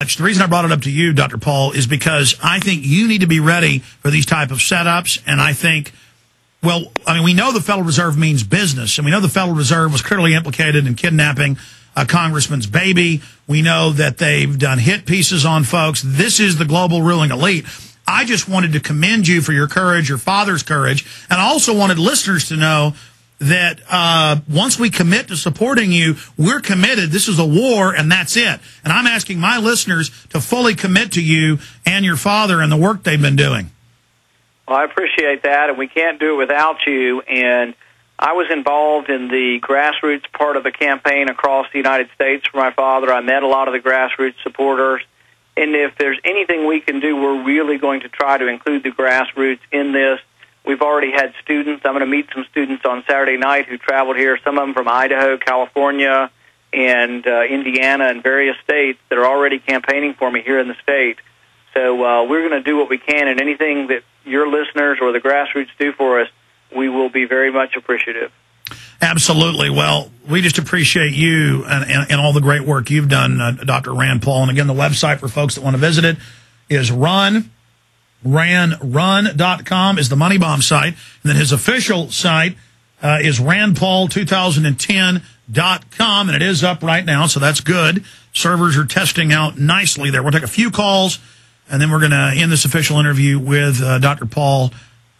The reason I brought it up to you, Dr. Paul, is because I think you need to be ready for these type of setups. And I think, well, I mean, we know the Federal Reserve means business, and we know the Federal Reserve was clearly implicated in kidnapping a congressman's baby. We know that they've done hit pieces on folks. This is the global ruling elite. I just wanted to commend you for your courage, your father's courage, and I also wanted listeners to know that once we commit to supporting you, we're committed. This is a war, and that's it. And I'm asking my listeners to fully commit to you and your father and the work they've been doing. Well, I appreciate that, and we can't do it without you. And I was involved in the grassroots part of the campaign across the United States for my father. I met a lot of the grassroots supporters. And if there's anything we can do, we're really going to try to include the grassroots in this. We've already had students. I'm going to meet some students on Saturday night who traveled here, some of them from Idaho, California, and Indiana, and various states that are already campaigning for me here in the state. So we're going to do what we can, and anything that your listeners or the grassroots do for us, we will be very much appreciative. Absolutely. Well, we just appreciate you and all the great work you've done, Dr. Rand Paul. And again, the website for folks that want to visit it is run.com is the Money Bomb site. And then his official site is randpaul2010.com, and it is up right now, so that's good. Servers are testing out nicely there. We'll take a few calls, and then we're going to end this official interview with Dr. Paul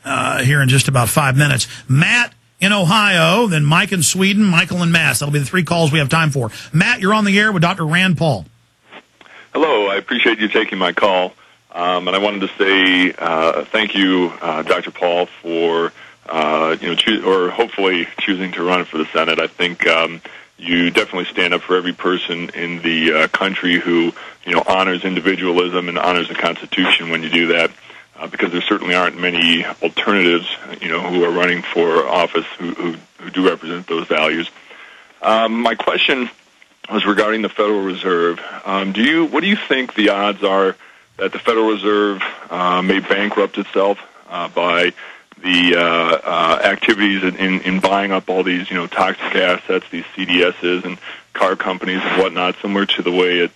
here in just about 5 minutes. Matt in Ohio, then Mike in Sweden, Michael in Mass. That'll be the 3 calls we have time for. Matt, you're on the air with Dr. Rand Paul. Hello. I appreciate you taking my call. And I wanted to say thank you, Dr. Paul, for hopefully choosing to run for the Senate. I think you definitely stand up for every person in the country who honors individualism and honors the Constitution when you do that, because there certainly aren't many alternatives who are running for office who do represent those values. My question was regarding the Federal Reserve. What do you think the odds are that the Federal Reserve may bankrupt itself by the activities in buying up all these, toxic assets, these CDSs and car companies and whatnot, similar to the way it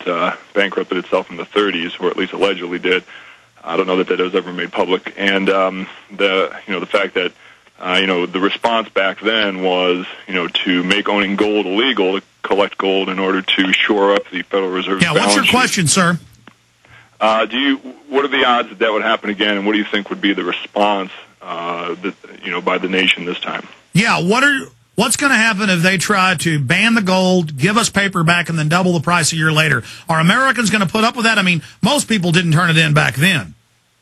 bankrupted itself in the 30s, or at least allegedly did. I don't know that was ever made public. And the fact that the response back then was to make owning gold illegal, to collect gold in order to shore up the Federal Reserve's balance sheet. What's your question, sir? What are the odds that would happen again, and what do you think would be the response, by the nation this time? Yeah, what's going to happen if they try to ban the gold, give us paper back, and then double the price a year later? Are Americans going to put up with that? I mean, most people didn't turn it in back then.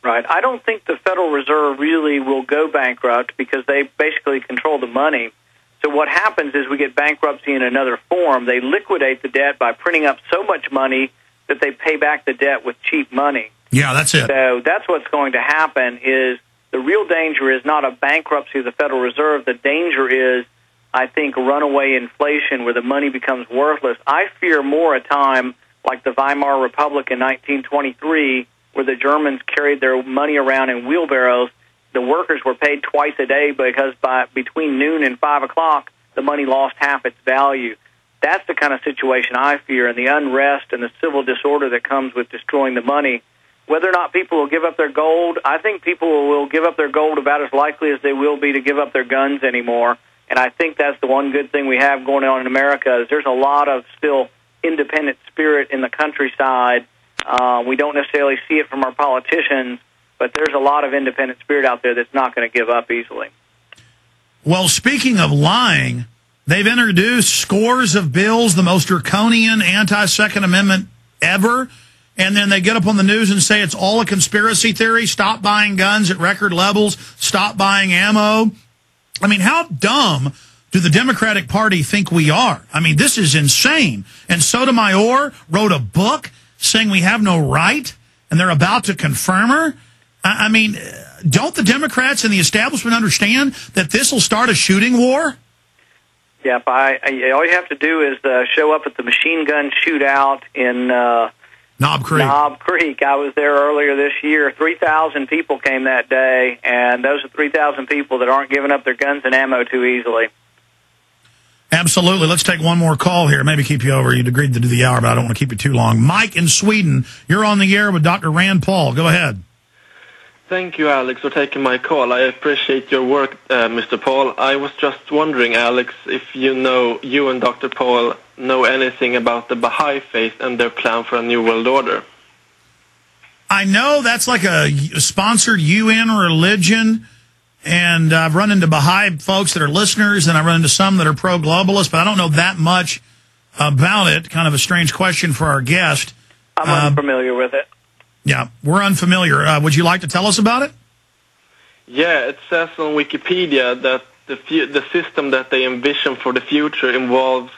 Right. I don't think the Federal Reserve really will go bankrupt because they basically control the money. So what happens is we get bankruptcy in another form. They liquidate the debt by printing up so much money that they pay back the debt with cheap money. Yeah, that's it. So that's what's going to happen. Is the real danger is not a bankruptcy of the Federal Reserve. The danger is, I think, runaway inflation where the money becomes worthless. I fear more a time like the Weimar Republic in 1923 where the Germans carried their money around in wheelbarrows. The workers were paid twice a day because between noon and 5 o'clock, the money lost half its value. That's the kind of situation I fear, and the unrest and the civil disorder that comes with destroying the money. Whether or not people will give up their gold, I think people will give up their gold about as likely as they will be to give up their guns anymore. And I think that's the one good thing we have going on in America is there's a lot of still independent spirit in the countryside. We don't necessarily see it from our politicians, but there's a lot of independent spirit out there that's not going to give up easily. Well, speaking of lying, they've introduced scores of bills, the most draconian anti-Second Amendment ever, and then they get up on the news and say it's all a conspiracy theory, stop buying guns at record levels, stop buying ammo. I mean, how dumb do the Democratic Party think we are? I mean, this is insane. And Sotomayor wrote a book saying we have no right, and they're about to confirm her. I mean, don't the Democrats and the establishment understand that this will start a shooting war? Yeah, all you have to do is show up at the machine gun shootout in Knob Creek. Knob Creek. I was there earlier this year. 3,000 people came that day, and those are 3,000 people that aren't giving up their guns and ammo too easily. Absolutely. Let's take one more call here. Maybe keep you over. You'd agreed to do the hour, but I don't want to keep you too long. Mike in Sweden, you're on the air with Dr. Rand Paul. Go ahead. Thank you, Alex, for taking my call. I appreciate your work, Mr. Paul. I was just wondering, Alex, if you and Dr. Paul know anything about the Baha'i faith and their plan for a new world order. I know that's like a sponsored UN religion, and I've run into Baha'i folks that are listeners, and I run into some that are pro-globalist, but I don't know that much about it. Kind of a strange question for our guest. I'm unfamiliar with it. Yeah, we're unfamiliar. Would you like to tell us about it? Yeah, it says on Wikipedia that the system that they envision for the future involves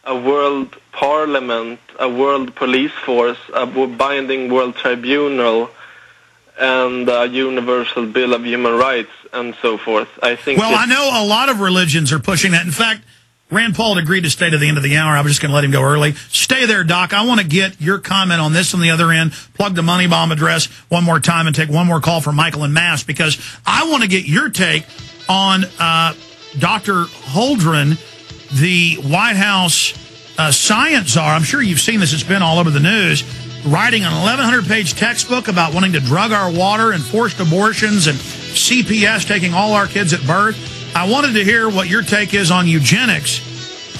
a world parliament, a world police force, a binding world tribunal, and a universal bill of human rights, and so forth. I know a lot of religions are pushing that. In fact, Rand Paul agreed to stay to the end of the hour. I was just going to let him go early. Stay there, Doc. I want to get your comment on this on the other end. Plug the Money Bomb address one more time and take one more call from Michael and Mass, because I want to get your take on Dr. Holdren, the White House science czar. I'm sure you've seen this. It's been all over the news. Writing an 1,100-page textbook about wanting to drug our water and forced abortions and CPS taking all our kids at birth. I wanted to hear what your take is on eugenics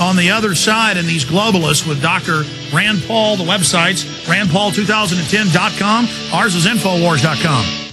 on the other side and these globalists with Dr. Rand Paul. The website's randpaul2010.com. Ours is Infowars.com.